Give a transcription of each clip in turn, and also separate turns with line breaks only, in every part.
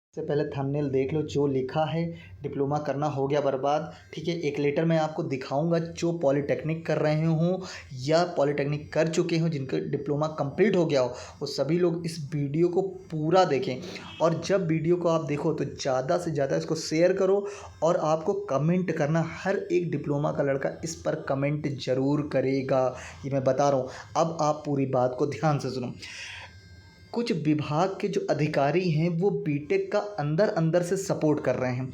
सबसे पहले थंबनेल देख लो, जो लिखा है डिप्लोमा करना हो गया बर्बाद। ठीक है, एक लेटर मैं आपको दिखाऊंगा जो पॉलीटेक्निक कर रहे हों या पॉलीटेक्निक कर चुके हों, जिनका डिप्लोमा कंप्लीट हो गया हो, वो सभी लोग इस वीडियो को पूरा देखें। और जब वीडियो को आप देखो तो ज़्यादा से ज़्यादा इसको शेयर करो और आपको कमेंट करना। हर एक डिप्लोमा का लड़का इस पर कमेंट ज़रूर करेगा, ये मैं बता रहा हूँ। अब आप पूरी बात को ध्यान से सुनो। कुछ विभाग के जो अधिकारी हैं वो बीटेक का अंदर अंदर से सपोर्ट कर रहे हैं।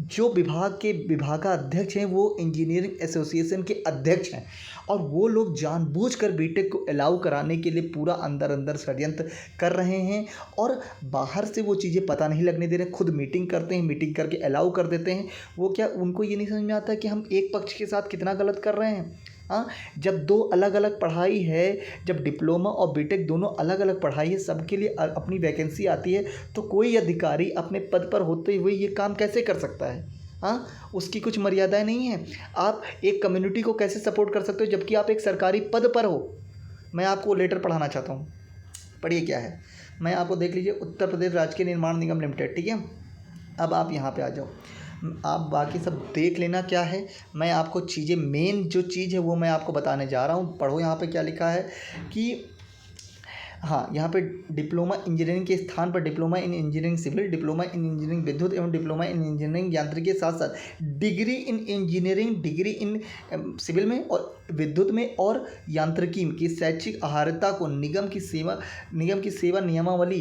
जो विभागाध्यक्ष हैं वो इंजीनियरिंग एसोसिएशन के अध्यक्ष हैं, और वो लोग जानबूझकर बीटेक को अलाउ कराने के लिए पूरा अंदर अंदर षड्यंत्र कर रहे हैं। और बाहर से वो चीज़ें पता नहीं लगने दे रहे, खुद मीटिंग करते हैं, मीटिंग करके अलाउ कर देते हैं। वो क्या, उनको ये नहीं समझ में आता कि हम एक पक्ष के साथ कितना गलत कर रहे हैं। हाँ, जब दो अलग अलग पढ़ाई है, जब डिप्लोमा और बीटेक दोनों अलग अलग पढ़ाई है, सबके लिए अपनी वैकेंसी आती है, तो कोई अधिकारी अपने पद पर होते हुए ये काम कैसे कर सकता है? हाँ, उसकी कुछ मर्यादाएं नहीं है। आप एक कम्युनिटी को कैसे सपोर्ट कर सकते हो जबकि आप एक सरकारी पद पर हो? मैं आपको लेटर पढ़ाना चाहता हूँ, पढ़िए क्या है। मैं आपको देख लीजिए, उत्तर प्रदेश राजकीय निर्माण निगम लिमिटेड। ठीक है, अब आप यहाँ पे आ जाओ, आप बाकी सब देख लेना क्या है। मैं आपको चीज़ें, मेन जो चीज़ है वो मैं आपको बताने जा रहा हूँ। पढ़ो यहाँ पे क्या लिखा है कि हाँ, यहाँ पे डिप्लोमा इंजीनियरिंग के स्थान पर diploma in engineering civil, diploma in engineering विद्युत एवं डिप्लोमा इन इंजीनियरिंग यांत्रिकी के साथ साथ degree in engineering, degree in civil में और विद्युत में और यांत्रिकी की शैक्षिक अर्हता को निगम की सेवा नियमावली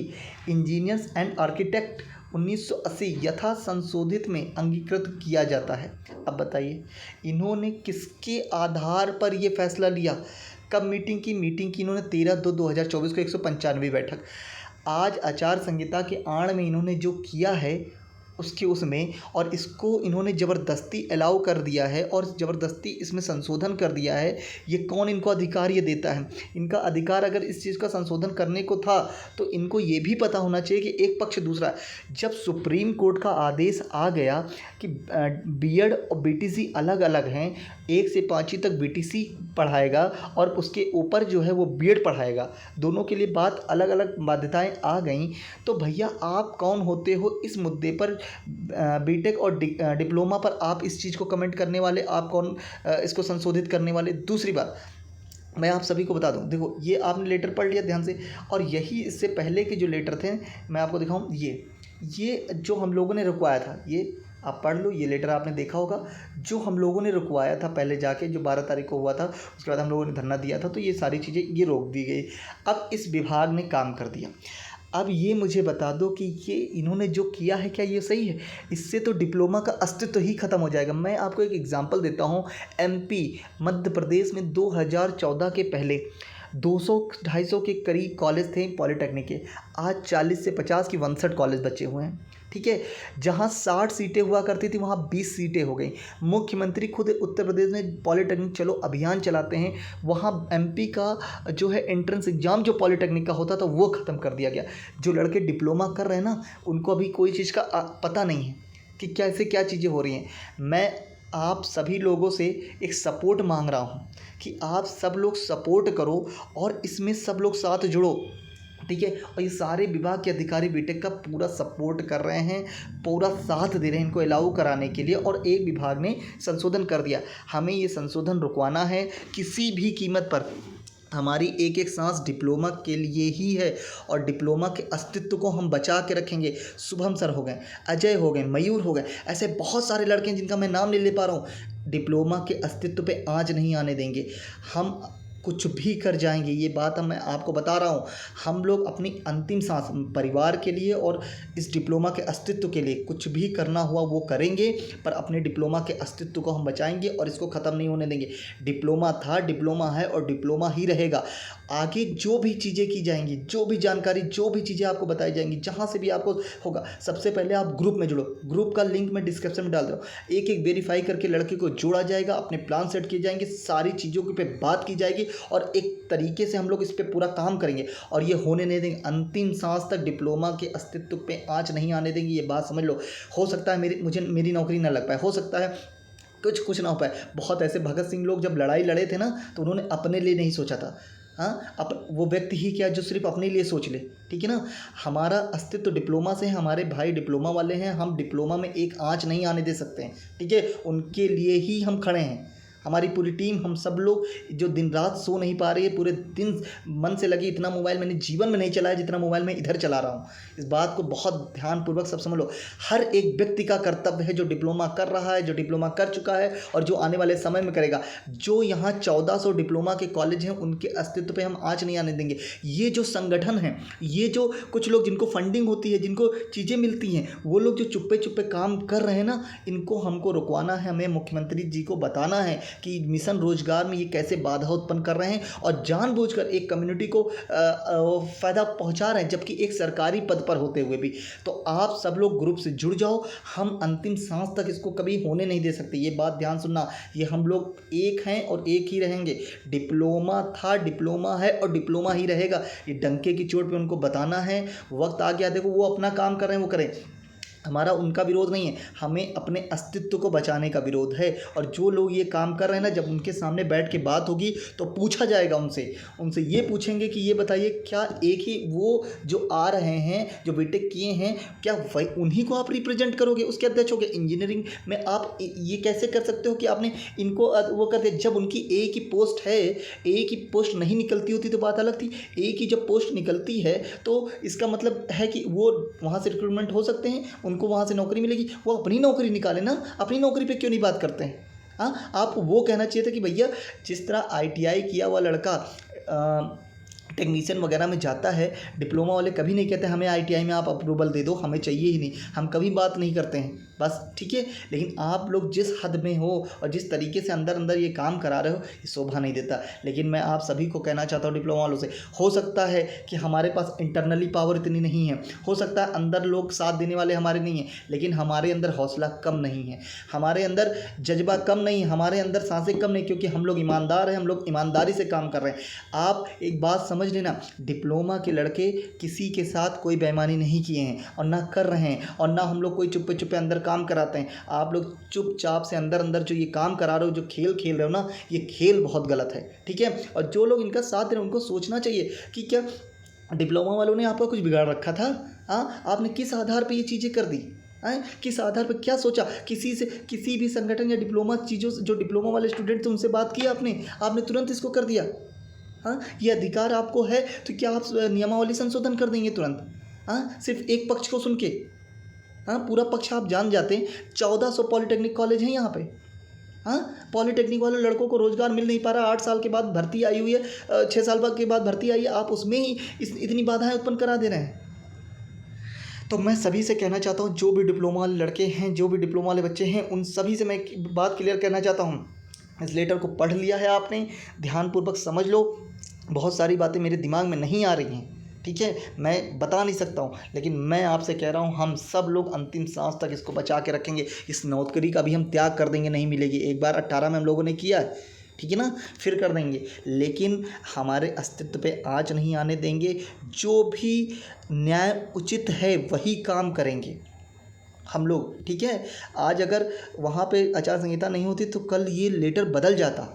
इंजीनियर्स एंड आर्किटेक्ट 1980 यथा संशोधित में अंगीकृत किया जाता है। अब बताइए, इन्होंने किसके आधार पर ये फैसला लिया? कब मीटिंग की इन्होंने 13/2/2024 को 195वीं बैठक। आज आचार संहिता के आड़ में इन्होंने जो किया है उसमें, और इसको इन्होंने ज़बरदस्ती अलाउ कर दिया है और ज़बरदस्ती इसमें संशोधन कर दिया है। ये कौन इनको अधिकार ये देता है? इनका अधिकार अगर इस चीज़ का संशोधन करने को था तो इनको ये भी पता होना चाहिए कि एक पक्ष दूसरा। जब सुप्रीम कोर्ट का आदेश आ गया कि बीएड और बीटीसी अलग अलग हैं, 1 से 5वीं तक बीटीसी पढ़ाएगा और उसके ऊपर जो है वो बीएड पढ़ाएगा, दोनों के लिए बात अलग अलग बाध्यताएं आ गई, तो भैया आप कौन होते हो इस मुद्दे पर? बीटेक और डिप्लोमा पर आप इस चीज़ को कमेंट करने वाले? आप कौन इसको संशोधित करने वाले? दूसरी बात मैं आप सभी को बता दूं, देखो ये आपने लेटर पढ़ लिया ध्यान से, और यही इससे पहले के जो लेटर थे मैं आपको दिखाऊं, ये जो हम लोगों ने रुकवाया था, ये आप पढ़ लो। ये लेटर आपने देखा होगा, जो हम लोगों ने रुकवाया था पहले जाके, जो 12 तारीख को हुआ था, उसके बाद हम लोगों ने धरना दिया था, तो ये सारी चीज़ें ये रोक दी गई। अब इस विभाग ने काम कर दिया। अब ये मुझे बता दो कि ये इन्होंने जो किया है क्या ये सही है? इससे तो डिप्लोमा का अस्तित्व ही ख़त्म हो जाएगा। मैं आपको एक एग्जांपल देता हूँ। एमपी, मध्य प्रदेश में 2014 के पहले 200-250 के करीब कॉलेज थे पॉलीटेक्निक के। आज 40 से 50 की 62 कॉलेज बचे हुए हैं। ठीक है, जहाँ 60 सीटें हुआ करती थी वहाँ 20 सीटें हो गई। मुख्यमंत्री खुद उत्तर प्रदेश में पॉलीटेक्निक चलो अभियान चलाते हैं, वहाँ एमपी का जो है एंट्रेंस एग्ज़ाम जो पॉलीटेक्निक का होता था वो ख़त्म कर दिया गया। जो लड़के डिप्लोमा कर रहे हैं ना, उनको अभी कोई चीज़ का पता नहीं है कि कैसे क्या चीज़ें हो रही हैं। मैं आप सभी लोगों से एक सपोर्ट मांग रहा हूँ कि आप सब लोग सपोर्ट करो और इसमें सब लोग साथ जुड़ो। ठीक है, और ये सारे विभाग के अधिकारी बीटेक का पूरा सपोर्ट कर रहे हैं, पूरा साथ दे रहे हैं इनको अलाउ कराने के लिए। और एक विभाग ने संशोधन कर दिया, हमें ये संशोधन रुकवाना है किसी भी कीमत पर। हमारी एक एक सांस डिप्लोमा के लिए ही है और डिप्लोमा के अस्तित्व को हम बचा के रखेंगे। शुभम सर हो गए, अजय हो गए, मयूर हो गए, ऐसे बहुत सारे लड़के हैं जिनका मैं नाम नहीं ले पा रहा हूँ। डिप्लोमा के अस्तित्व पे आँच नहीं आने देंगे हम, कुछ भी कर जाएंगे। ये बात मैं आपको बता रहा हूँ। हम लोग अपनी अंतिम सांस परिवार के लिए और इस डिप्लोमा के अस्तित्व के लिए कुछ भी करना हुआ वो करेंगे, पर अपने डिप्लोमा के अस्तित्व को हम बचाएंगे और इसको ख़त्म नहीं होने देंगे। डिप्लोमा था, डिप्लोमा है और डिप्लोमा ही रहेगा। आगे जो भी चीज़ें की जाएंगी, जो भी जानकारी, जो भी चीज़ें आपको बताई जाएंगी, जहाँ से भी आपको होगा, सबसे पहले आप ग्रुप में जुड़ो। ग्रुप का लिंक मैं डिस्क्रिप्शन में डाल दे रहा हूँ। एक एक वेरीफाई करके लड़के को जोड़ा जाएगा, अपने प्लान सेट किए जाएंगे, सारी चीज़ों पे बात की जाएगी और एक तरीके से हम लोग इस पर पूरा काम करेंगे और ये होने नहीं देंगे। अंतिम सांस तक डिप्लोमा के अस्तित्व पे आँच नहीं आने देंगे, ये बात समझ लो। हो सकता है मेरी नौकरी ना लग पाए, हो सकता है कुछ ना हो पाए। बहुत ऐसे भगत सिंह लोग जब लड़ाई लड़े थे ना, तो उन्होंने अपने लिए नहीं सोचा था, हाँ, अब वो व्यक्ति ही क्या जो सिर्फ अपने लिए सोच ले, ठीक है ना। हमारा अस्तित्व तो डिप्लोमा से है, हमारे भाई डिप्लोमा वाले हैं, हम डिप्लोमा में एक आंच नहीं आने दे सकते हैं, ठीक है। उनके लिए ही हम खड़े हैं, हमारी पूरी टीम, हम सब लोग जो दिन रात सो नहीं पा रही है, पूरे दिन मन से लगी। इतना मोबाइल मैंने जीवन में नहीं चलाया जितना मोबाइल में इधर चला रहा हूँ। इस बात को बहुत ध्यानपूर्वक सब समझ लो। हर एक व्यक्ति का कर्तव्य है, जो डिप्लोमा कर रहा है, जो डिप्लोमा कर चुका है और जो आने वाले समय में करेगा। जो यहाँ 1400 डिप्लोमा के कॉलेज हैं, उनके अस्तित्व पे हम आँच नहीं आने देंगे। ये जो संगठन है, ये जो कुछ लोग जिनको फंडिंग होती है, जिनको चीज़ें मिलती हैं, वो लोग जो चुप्पे चुप्पे काम कर रहे हैं ना, इनको हमको रुकवाना है। हमें मुख्यमंत्री जी को बताना है कि मिशन रोजगार में ये कैसे बाधा उत्पन्न कर रहे हैं और जानबूझकर एक कम्युनिटी को फ़ायदा पहुंचा रहे हैं, जबकि एक सरकारी पद पर होते हुए भी। तो आप सब लोग ग्रुप से जुड़ जाओ, हम अंतिम सांस तक इसको कभी होने नहीं दे सकते। ये बात ध्यान सुनना, ये हम लोग एक हैं और एक ही रहेंगे। डिप्लोमा था, डिप्लोमा है और डिप्लोमा ही रहेगा। ये डंके की चोट पे उनको बताना है। वक्त आ गया, देखो वो अपना काम कर रहे हैं, वो करें। हमारा उनका विरोध नहीं है, हमें अपने अस्तित्व को बचाने का विरोध है। और जो लोग ये काम कर रहे हैं ना, जब उनके सामने बैठ के बात होगी तो पूछा जाएगा उनसे ये पूछेंगे कि ये बताइए, क्या एक ही वो जो आ रहे हैं, जो बीटेक किए हैं, क्या वही उन्हीं को आप रिप्रेजेंट करोगे, उसके अध्यक्ष होगे? इंजीनियरिंग में आप ये कैसे कर सकते हो कि आपने इनको वो कर दिया? जब उनकी एक ही पोस्ट है, एक ही पोस्ट नहीं निकलती होती तो बात अलग थी। एक ही जब पोस्ट निकलती है तो इसका मतलब है कि वो वहाँ से रिक्रूटमेंट हो सकते हैं, उनको वहाँ से नौकरी मिलेगी। वो अपनी नौकरी निकाले ना, अपनी नौकरी पे क्यों नहीं बात करते हैं? हाँ, आपको वो कहना चाहिए था कि भैया जिस तरह ITI किया हुआ लड़का टेक्नीशियन वगैरह में जाता है, डिप्लोमा वाले कभी नहीं कहते हमें ITI में आप अप्रूवल दे दो, हमें चाहिए ही नहीं, हम कभी बात नहीं करते हैं बस, ठीक है। लेकिन आप लोग जिस हद में हो और जिस तरीके से अंदर अंदर ये काम करा रहे हो, ये शोभा नहीं देता। लेकिन मैं आप सभी को कहना चाहता हूँ डिप्लोमा वालों से, हो सकता है कि हमारे पास इंटरनली पावर इतनी नहीं है, हो सकता है अंदर लोग साथ देने वाले हमारे नहीं हैं, लेकिन हमारे अंदर हौसला कम नहीं है, हमारे अंदर जज्बा कम नहीं है, हमारे अंदर सांसें कम नहीं, क्योंकि हम लोग ईमानदार हैं, हम लोग ईमानदारी से काम कर रहे हैं। आप एक बात समझ लेना, डिप्लोमा के लड़के किसी के साथ कोई बेईमानी नहीं किए हैं और ना कर रहे हैं, और ना हम लोग कोई चुप्पे चुप्पे अंदर काम कराते हैं। आप लोग चुपचाप से अंदर अंदर जो ये काम करा रहे हो, जो खेल खेल रहे हो ना, ये खेल बहुत गलत है, ठीक है। और जो लोग इनका साथ दे रहे हैं, उनको सोचना चाहिए कि क्या डिप्लोमा वालों ने आपका कुछ बिगाड़ रखा था? हाँ, आपने किस आधार पर ये चीज़ें कर दी? किस आधार पर क्या सोचा? किसी से, किसी भी संगठन या डिप्लोमा चीज़ों जो डिप्लोमा वाले स्टूडेंट थे उनसे बात की आपने तुरंत इसको कर दिया? हाँ, ये अधिकार आपको है तो क्या आप नियमावली संशोधन कर देंगे तुरंत? हाँ, सिर्फ एक पक्ष को सुन के? हाँ, पूरा पक्ष आप जान जाते हैं। 1400 पॉलिटेक्निक कॉलेज हैं यहाँ पे। हाँ, पॉलिटेक्निक वाले लड़कों को रोज़गार मिल नहीं पा रहा, 8 साल के बाद भर्ती आई हुई है, 6 साल के बाद भर्ती आई है, आप उसमें ही इतनी बाधाएं उत्पन्न करा दे रहे हैं। तो मैं सभी से कहना चाहता हूँ, जो भी डिप्लोमा वाले लड़के हैं, जो भी डिप्लोमा वाले बच्चे हैं, उन सभी से मैं एक बात क्लियर करना चाहता हूँ। इस लेटर को पढ़ लिया है आपने, ध्यानपूर्वक समझ लो। बहुत सारी बातें मेरे दिमाग में नहीं आ रही हैं, ठीक है, मैं बता नहीं सकता हूँ, लेकिन मैं आपसे कह रहा हूँ, हम सब लोग अंतिम सांस तक इसको बचा के रखेंगे। इस नौकरी का भी हम त्याग कर देंगे, नहीं मिलेगी। एक बार 18 में हम लोगों ने किया है, ठीक है ना, फिर कर देंगे, लेकिन हमारे अस्तित्व पे आँच नहीं आने देंगे। जो भी न्याय उचित है वही काम करेंगे हम लोग, ठीक है। आज अगर वहाँ पे आचार संहिता नहीं होती तो कल ये लेटर बदल जाता।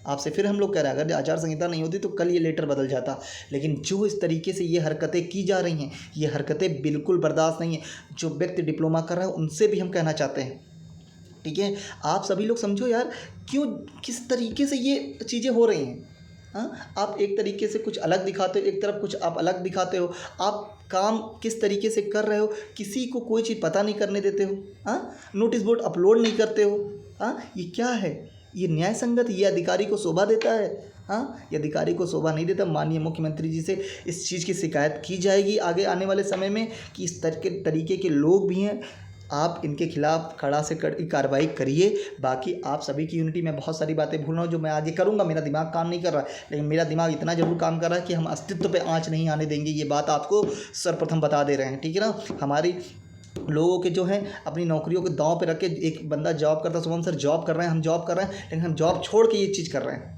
आपसे फिर हम लोग कह रहे हैं, अगर आचार संहिता नहीं होती तो कल ये लेटर बदल जाता। लेकिन जो इस तरीके से ये हरकतें की जा रही हैं, ये हरकतें बिल्कुल बर्दाश्त नहीं है। जो व्यक्ति डिप्लोमा कर रहा है उनसे भी हम कहना चाहते हैं, ठीक है, आप सभी लोग समझो यार, क्यों किस तरीके से ये चीज़ें हो रही हैं। हाँ, आप एक तरीके से कुछ अलग दिखाते हो, एक तरफ कुछ आप अलग दिखाते हो, आप काम किस तरीके से कर रहे हो, किसी को कोई चीज़ पता नहीं करने देते हो। हाँ, नोटिस बोर्ड अपलोड नहीं करते हो। हाँ, ये क्या है? ये न्याय संगत? ये अधिकारी को शोभा देता है? हाँ, ये अधिकारी को शोभा नहीं देता। माननीय मुख्यमंत्री जी से इस चीज़ की शिकायत की जाएगी आगे आने वाले समय में कि इस तरीके के लोग भी हैं, आप इनके खिलाफ कड़ा से कड़ी कार्रवाई करिए। बाकी आप सभी की यूनिटी में बहुत सारी बातें भूल रहा हूँ जो मैं आगे करूँगा, मेरा दिमाग काम नहीं कर रहा है, लेकिन मेरा दिमाग इतना ज़रूर काम कर रहा है कि हम अस्तित्व पे आँच नहीं आने देंगे। ये बात आपको सर्वप्रथम बता दे रहे हैं, ठीक है ना। हमारी लोगों के जो हैं अपनी नौकरियों को दांव पे रख के, एक बंदा जॉब करता, शुभम सर जॉब कर रहे हैं, हम जॉब कर रहे हैं, लेकिन हम जॉब छोड़ के ये चीज़ कर रहे हैं।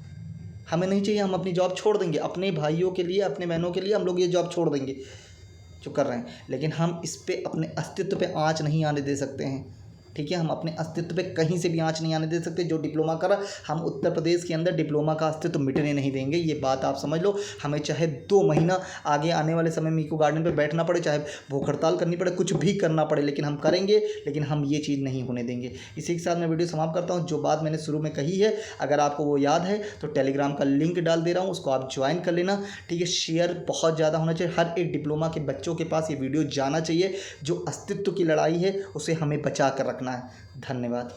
हमें नहीं चाहिए, हम अपनी जॉब छोड़ देंगे, अपने भाइयों के लिए, अपने बहनों के लिए हम लोग ये जॉब छोड़ देंगे जो कर रहे हैं, लेकिन हम इस पे अपने अस्तित्व पे आँच नहीं आने दे सकते हैं। ठीक है। हम अपने अस्तित्व पे कहीं से भी आँच नहीं आने दे सकते। जो डिप्लोमा करा, हम उत्तर प्रदेश के अंदर डिप्लोमा का अस्तित्व मिटने नहीं देंगे, ये बात आप समझ लो। हमें चाहे 2 महीना आगे आने वाले समय में इको गार्डन पे बैठना पड़े, चाहे भूख हड़ताल करनी पड़े, कुछ भी करना पड़े, लेकिन हम करेंगे, लेकिन हम ये चीज़ नहीं होने देंगे। इसी के साथ मैं वीडियो समाप्त करता हूँ। जो बात मैंने शुरू में कही है, अगर आपको वो याद है तो टेलीग्राम का लिंक डाल दे रहा हूँ, उसको आप ज्वाइन कर लेना, ठीक है। शेयर बहुत ज़्यादा होना चाहिए, हर एक डिप्लोमा के बच्चों के पास ये वीडियो जाना चाहिए। जो अस्तित्व की लड़ाई है उसे हमें बचा कर रखना है। धन्यवाद।